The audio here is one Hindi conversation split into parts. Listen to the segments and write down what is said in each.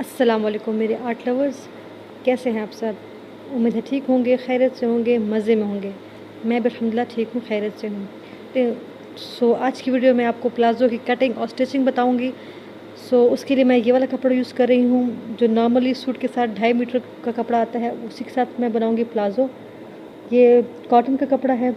अस्सलाम वालेकुम मेरे आर्ट लवर्स, कैसे हैं आप सब? उम्मीद है ठीक होंगे, खैरियत से होंगे, मज़े में होंगे। मैं भी अल्हम्दुलिल्लाह ठीक हूँ, खैरियत से हूँ। आज की वीडियो में आपको प्लाज़ो की कटिंग और स्टिचिंग बताऊँगी। उसके लिए मैं ये वाला कपड़ा यूज़ कर रही हूँ, जो नॉर्मली सूट के साथ 2.5 मीटर का कपड़ा आता है, उसी के साथ मैं बनाऊँगी प्लाज़ो। ये कॉटन का कपड़ा है,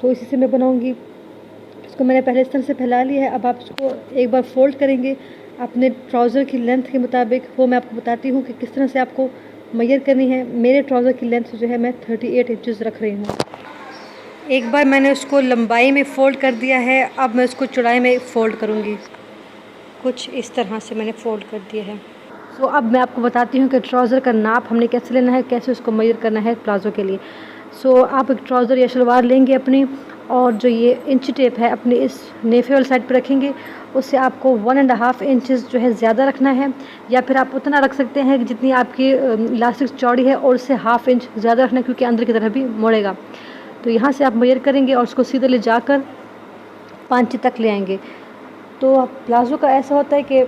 तो इसी से मैं बनाऊँगी। इसको मैंने पहले इस तरह से फैला लिया है। अब आप इसको एक बार फ़ोल्ड करेंगे अपने ट्राउज़र की लेंथ के मुताबिक। वो मैं आपको बताती हूँ कि किस तरह से आपको मेजर करनी है। मेरे ट्राउज़र की लेंथ जो है मैं 38 इंचेस रख रही हूँ। एक बार मैंने उसको लंबाई में फ़ोल्ड कर दिया है, अब मैं उसको चौड़ाई में फ़ोल्ड करूँगी। कुछ इस तरह से मैंने फ़ोल्ड कर दिया है। अब मैं आपको बताती हूँ कि ट्राउज़र का नाप हमने कैसे लेना है, कैसे उसको मेजर करना है प्लाज़ो के लिए। आप एक ट्राउज़र या शलवार लेंगे अपनी, और जो ये इंची टेप है अपने इस नेफे वाली साइड पर रखेंगे। उससे आपको 1.5 इंचेस जो है ज़्यादा रखना है, या फिर आप उतना रख सकते हैं कि जितनी आपकी इलास्टिक चौड़ी है, और उससे 1/2 इंच ज़्यादा रखना है, क्योंकि अंदर की तरफ भी मुड़ेगा। तो यहाँ से आप मेजर करेंगे और उसको सीधे ले जाकर 5 इंच तक ले आएंगे। तो प्लाज़ो का ऐसा होता है कि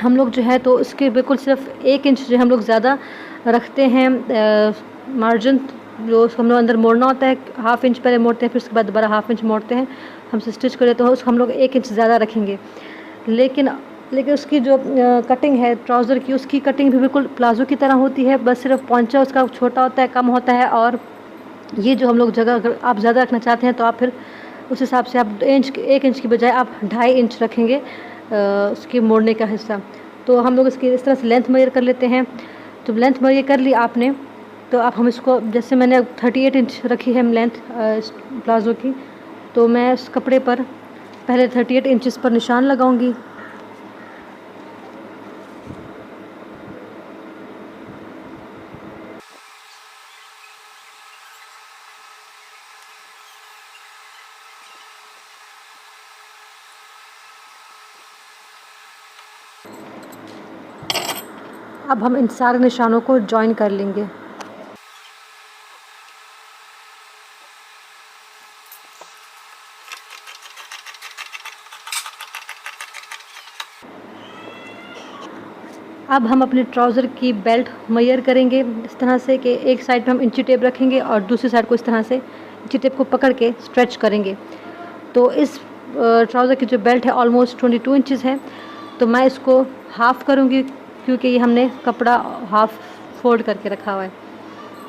हम लोग जो है तो उसके बिल्कुल सिर्फ 1 इंच जो हम लोग ज़्यादा रखते हैं मार्जिन, जो उसको हम लोग अंदर मोड़ना होता है। 1/2 इंच पहले मोड़ते हैं, फिर उसके बाद दोबारा 1/2 इंच मोड़ते हैं। हमसे स्टिच करें तो उसको हम लोग 1 इंच ज़्यादा रखेंगे। लेकिन उसकी जो कटिंग है ट्राउज़र की, उसकी कटिंग भी बिल्कुल प्लाज़ो की तरह होती है, बस सिर्फ पहुंचा उसका छोटा होता है, कम होता है। और ये जो हम लोग जगह अगर आप ज़्यादा रखना चाहते हैं तो आप फिर उस हिसाब से आप 1 इंच की बजाय आप 2.5 इंच रखेंगे उसके मोड़ने का हिस्सा। तो हम लोग इसकी इस तरह से लेंथ मेजर कर लेते हैं। जब लेंथ मेजर कर ली आपने, तो अब हम इसको, जैसे मैंने 38 इंच रखी है लेंथ प्लाज़ो की, तो मैं उस कपड़े पर पहले 38 इंचेस पर निशान लगाऊंगी। अब हम इन सारे निशानों को जॉइन कर लेंगे। अब हम अपने ट्राउज़र की बेल्ट मेजर करेंगे इस तरह से कि एक साइड पे हम इंची टेप रखेंगे और दूसरी साइड को इस तरह से इंची टेप को पकड़ के स्ट्रेच करेंगे। तो इस ट्राउज़र की जो बेल्ट है ऑलमोस्ट 22 इंचेस है। तो मैं इसको हाफ़ करूँगी, क्योंकि ये हमने कपड़ा हाफ़ फोल्ड करके रखा हुआ है।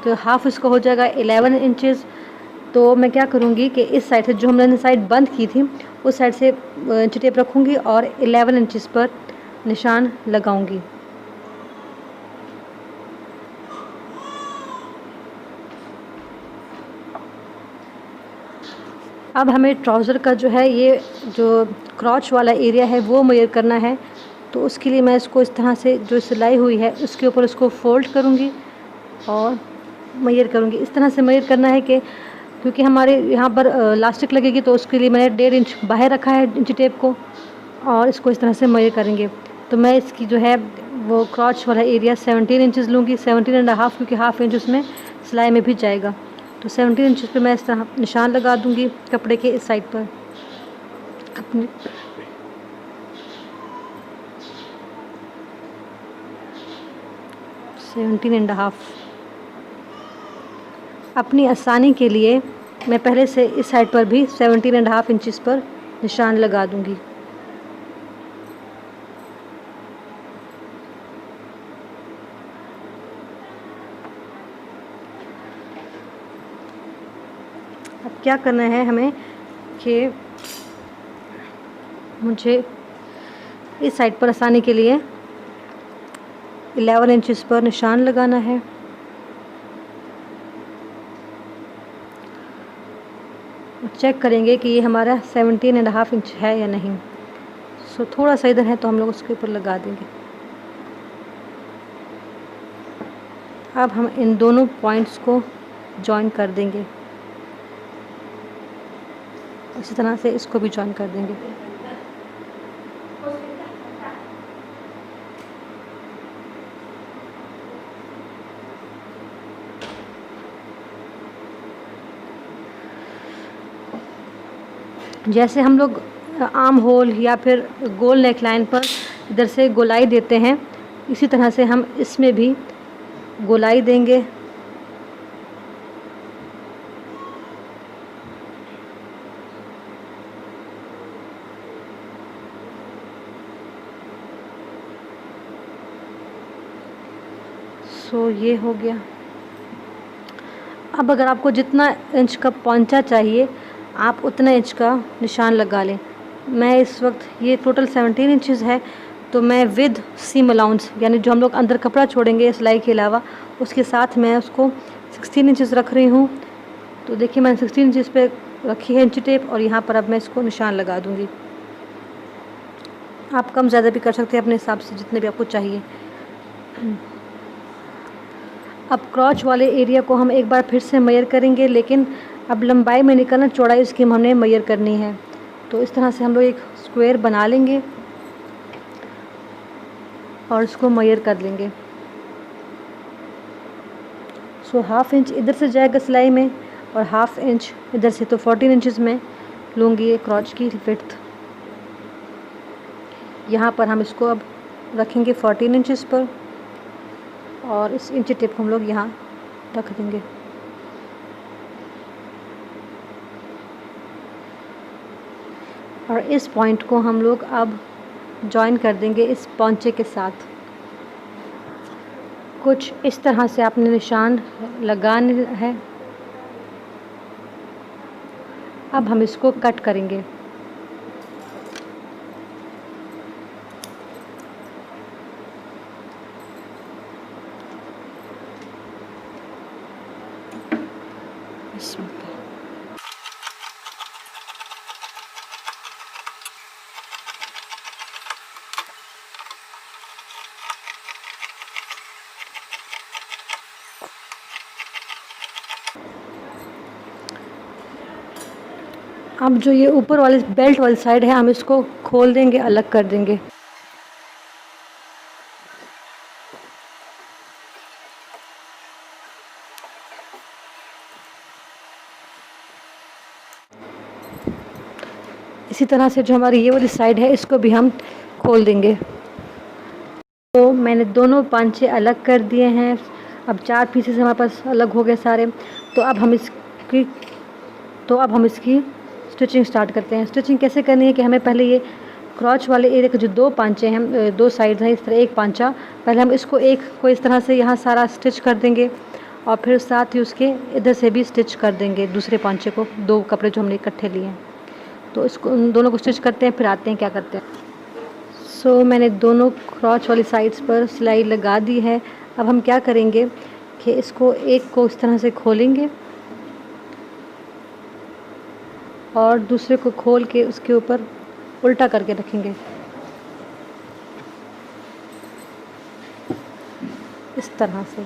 तो हाफ़ इसका हो जाएगा 11 इंचेस। तो मैं क्या करूँगी कि इस साइड से, जो हमने साइड बंद की थी, उस साइड से इंची टेप रखूँगी और 11 इंचेस पर निशान लगाऊँगी। अब हमें ट्राउज़र का जो है, ये जो क्रॉच वाला एरिया है वो मेजर करना है। तो उसके लिए मैं इसको इस तरह से, जो सिलाई हुई है उसके ऊपर इसको फ़ोल्ड करूँगी और मेजर करूँगी। इस तरह से मेजर करना है कि, क्योंकि हमारे यहाँ पर इलास्टिक लगेगी, तो उसके लिए मैंने 1.5 इंच बाहर रखा है इंची टेप को, और इसको इस तरह से मेजर करेंगे। तो मैं इसकी जो है वो क्रॉच वाला एरिया 17 इंचेस लूँगी, 17.5, क्योंकि 1/2 इंच उसमें सिलाई में भी जाएगा। तो 17 इंच पे मैं इस तरह निशान लगा दूँगी कपड़े के इस साइड पर अपने। Seventeen and half. अपनी आसानी के लिए मैं पहले से इस साइड पर भी 17.5 इंचेस पर निशान लगा दूँगी। अब क्या करना है हमें कि मुझे इस साइड पर आसानी के लिए 11 इंचेस पर निशान लगाना है। चेक करेंगे कि ये हमारा 17.5 इंच है या नहीं। थोड़ा सा इधर है तो हम लोग उसके ऊपर लगा देंगे। अब हम इन दोनों पॉइंट्स को जॉइन कर देंगे, इसी तरह से इसको भी जॉइन कर देंगे। जैसे हम लोग आर्म होल या फिर गोल नेक लाइन पर इधर से गोलाई देते हैं, इसी तरह से हम इसमें भी गोलाई देंगे। सो ये हो गया। अब अगर आपको जितना इंच का पोंचा चाहिए आप उतना इंच का निशान लगा लें। मैं इस वक्त ये टोटल 17 इंचज़ है, तो मैं विद सीम अलाउंस यानी जो हम लोग अंदर कपड़ा छोड़ेंगे सिलाई के अलावा उसके साथ मैं उसको 16 इंचज़ रख रही हूँ। तो देखिए मैंने 16 इंचज़ पे रखी है इंची टेप, और यहाँ पर अब मैं इसको निशान लगा दूँगी। आप कम ज़्यादा भी कर सकते हैं अपने हिसाब से जितने भी आपको चाहिए। अब क्रॉच वाले एरिया को हम एक बार फिर से मेजर करेंगे, लेकिन अब लंबाई में निकलना चौड़ाई उसकी हमने मेजर करनी है। तो इस तरह से हम लोग एक स्क्वायर बना लेंगे और इसको मेजर कर लेंगे। सो हाफ इंच इधर से जाएगा सिलाई में और हाफ इंच इधर से, तो 14 इंचज़ में लूँगी ये क्रॉच की विड्थ। यहाँ पर हम इसको अब रखेंगे 14 इंचज़ पर, और इस इंची टेप को हम लोग यहाँ रख देंगे। और इस पॉइंट को हम लोग अब जॉइन कर देंगे इस पोंचे के साथ। कुछ इस तरह से आपने निशान लगाने है। अब हम इसको कट करेंगे। अब जो ये ऊपर वाली बेल्ट वाली साइड है हम इसको खोल देंगे, अलग कर देंगे। इसी तरह से जो हमारी ये वाली साइड है इसको भी हम खोल देंगे। तो मैंने दोनों पांचे अलग कर दिए हैं। अब 4 पीसेस हमारे पास अलग हो गए सारे। तो अब हम इसकी स्टिचिंग स्टार्ट करते हैं। स्टिचिंग कैसे करनी है कि हमें पहले ये क्रॉच वाले एरिया के जो 2 पांचे हैं, 2 साइड्स हैं, इस तरह एक पांचा, पहले हम इसको एक को इस तरह से यहाँ सारा स्टिच कर देंगे, और फिर साथ ही उसके इधर से भी स्टिच कर देंगे दूसरे पांचे को, 2 कपड़े जो हमने इकट्ठे लिए हैं। तो इसको उन दोनों को स्टिच करते हैं, फिर आते हैं क्या करते हैं। सो मैंने दोनों क्रॉच वाली साइड्स पर सिलाई लगा दी है। अब हम क्या करेंगे कि इसको एक को इस तरह से खोलेंगे और दूसरे को खोल के उसके ऊपर उल्टा करके रखेंगे, इस तरह से।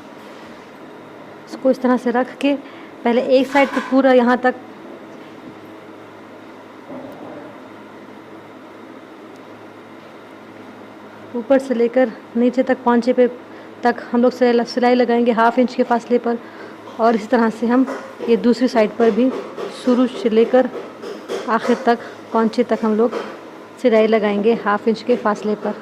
इसको इस तरह से रख के पहले एक साइड पे पूरा यहाँ तक ऊपर से लेकर नीचे तक पांचे पे तक हम लोग सिलाई लगाएंगे हाफ इंच के फासले पर। और इसी तरह से हम ये दूसरी साइड पर भी शुरू से लेकर आखिर तक पांचे तक हम लोग सिलाई लगाएंगे हाफ इंच के फासले पर।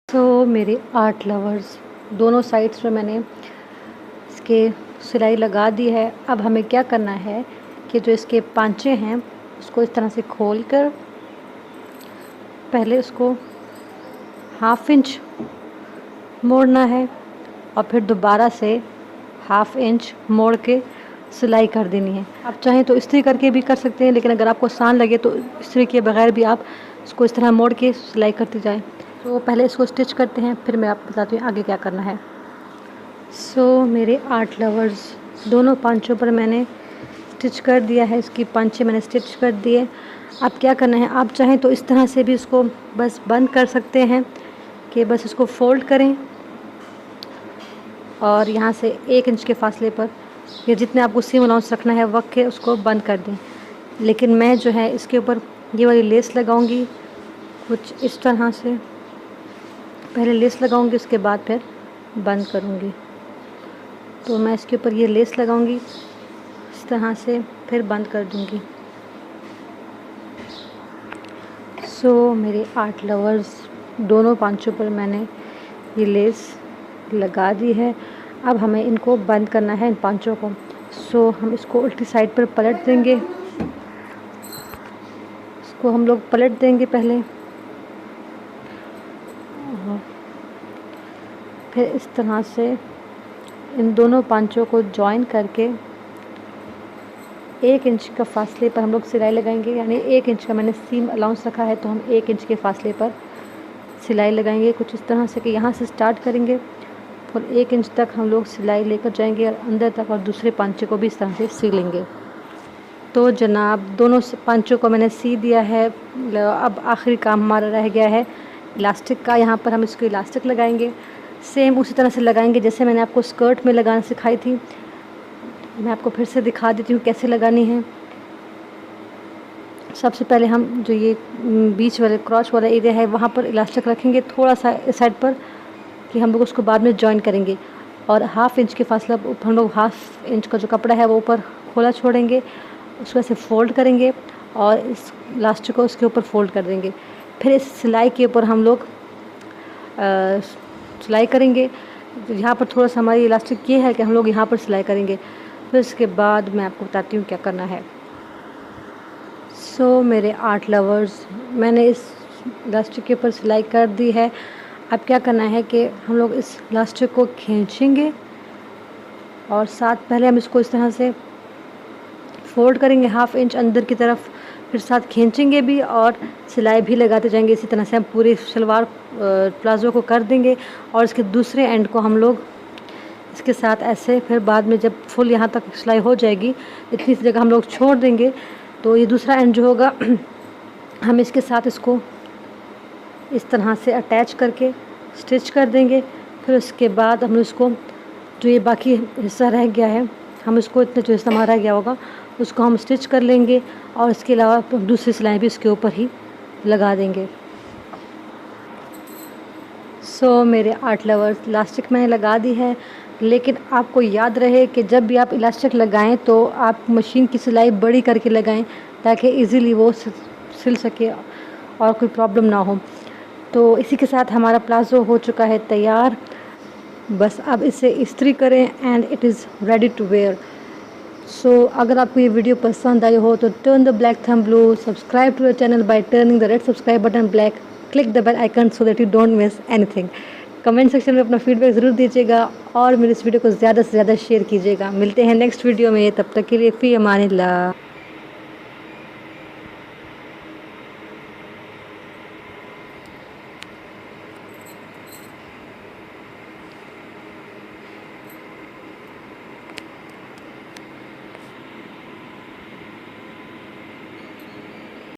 तो मेरे आर्ट लवर्स, दोनों साइड्स पर मैंने इसके सिलाई लगा दी है। अब हमें क्या करना है कि जो इसके पांचे हैं उसको इस तरह से खोल कर पहले उसको हाफ इंच मोड़ना है और फिर दोबारा से हाफ इंच मोड़ के सिलाई कर देनी है। आप चाहें तो इस्त्री करके भी कर सकते हैं, लेकिन अगर आपको आसान लगे तो इस्त्री के बगैर भी आप इसको इस तरह मोड़ के सिलाई करते जाएं। तो पहले इसको स्टिच करते हैं, फिर मैं आपको बताती हूँ आगे क्या करना है। सो मेरे आर्ट लवर्स, दोनों पांचों पर मैंने स्टिच कर दिया है। इसकी पांचे मैंने स्टिच कर दिए। अब क्या करना है, आप चाहें तो इस तरह से भी इसको बस बंद कर सकते हैं कि बस इसको फोल्ड करें और यहाँ से 1 इंच के फासले पर या जितने आपको सीम अलाउंस रखना है वक्त के उसको बंद कर दें। लेकिन मैं जो है इसके ऊपर ये वाली लेस लगाऊंगी कुछ इस तरह से। पहले लेस लगाऊंगी, उसके बाद फिर बंद करूंगी। तो मैं इसके ऊपर ये लेस लगाऊंगी इस तरह से, फिर बंद कर दूंगी। सो मेरे आर्ट लवर्स, दोनों पांचों पर मैंने ये लेस लगा दी है। अब हमें इनको बंद करना है, इन पांचों को। सो हम इसको उल्टी साइड पर पलट देंगे। इसको हम लोग पलट देंगे पहले, और फिर इस तरह से इन दोनों पांचों को जॉइन करके 1 इंच का फासले पर हम लोग सिलाई लगाएंगे। यानी 1 इंच का मैंने सीम अलाउंस रखा है, तो हम 1 इंच के फासले पर सिलाई लगाएंगे। कुछ इस तरह से कि यहाँ से स्टार्ट करेंगे और 1 इंच तक हम लोग सिलाई लेकर जाएंगे और अंदर तक, और दूसरे पांचे को भी इस तरह से सी लेंगे। तो जनाब दोनों पांचों को मैंने सी दिया है। अब आखिरी काम हमारा रह गया है इलास्टिक का। यहाँ पर हम इसको इलास्टिक लगाएंगे, सेम उसी तरह से लगाएंगे जैसे मैंने आपको स्कर्ट में लगाना सिखाई थी। मैं आपको फिर से दिखा देती हूँ कैसे लगानी है। सबसे पहले हम जो ये बीच वाले क्रॉच वाला एरिया है वहाँ पर इलास्टिक रखेंगे थोड़ा सा इस साइड पर, कि हम लोग उसको बाद में जॉइन करेंगे। और 1/2 इंच के फासला हम लोग 1/2 इंच का जो कपड़ा है वो ऊपर खोला छोड़ेंगे, उसको ऐसे फ़ोल्ड करेंगे और इस इलास्टिक को उसके ऊपर फ़ोल्ड कर देंगे। फिर इस सिलाई के ऊपर हम लोग सिलाई करेंगे। यहाँ पर थोड़ा सा हमारी इलास्टिक ये है कि हम लोग यहाँ पर सिलाई करेंगे। फिर इसके बाद मैं आपको बताती हूँ क्या करना है। सो मेरे आर्ट लवर्स, मैंने इस इलास्टिक के ऊपर सिलाई कर दी है। अब क्या करना है कि हम लोग इस इलास्टिक को खींचेंगे और साथ पहले हम इसको इस तरह से फोल्ड करेंगे 1/2 इंच अंदर की तरफ, फिर साथ खींचेंगे भी और सिलाई भी लगाते जाएंगे। इसी तरह से हम पूरे शलवार प्लाज़ो को कर देंगे और इसके दूसरे एंड को हम लोग इसके साथ ऐसे, फिर बाद में जब फुल यहाँ तक सिलाई हो जाएगी इतनी सी जगह हम लोग छोड़ देंगे, तो ये दूसरा एंड जो होगा हम इसके साथ इसको इस तरह से अटैच करके स्टिच कर देंगे। फिर उसके बाद हम इसको जो ये बाकी हिस्सा रह गया है, हम इसको इतना जो हिस्सा हमारा रह गया होगा उसको हम स्टिच कर लेंगे और इसके अलावा दूसरी सिलाई भी इसके ऊपर ही लगा देंगे। सो मेरे आर्ट लवर्स, इलास्टिक मैंने लगा दी है, लेकिन आपको याद रहे कि जब भी आप इलास्टिक लगाएं तो आप मशीन की सिलाई बड़ी करके लगाएं ताकि इजीली वो सिल सके और कोई प्रॉब्लम ना हो। तो इसी के साथ हमारा प्लाज़ो हो चुका है तैयार। बस अब इसे इस्त्री करें and it is ready to wear. So अगर आपको ये वीडियो पसंद आई हो तो turn the black thumb blue, subscribe to the channel by turning the red subscribe button black, click the bell icon so that you don't miss anything. Comment section में अपना फीडबैक ज़रूर दीजिएगा और मेरे इस वीडियो को ज़्यादा से ज़्यादा शेयर कीजिएगा। मिलते हैं नेक्स्ट वीडियो में, तब तक के लिए फ़ी अमानिल्लाह।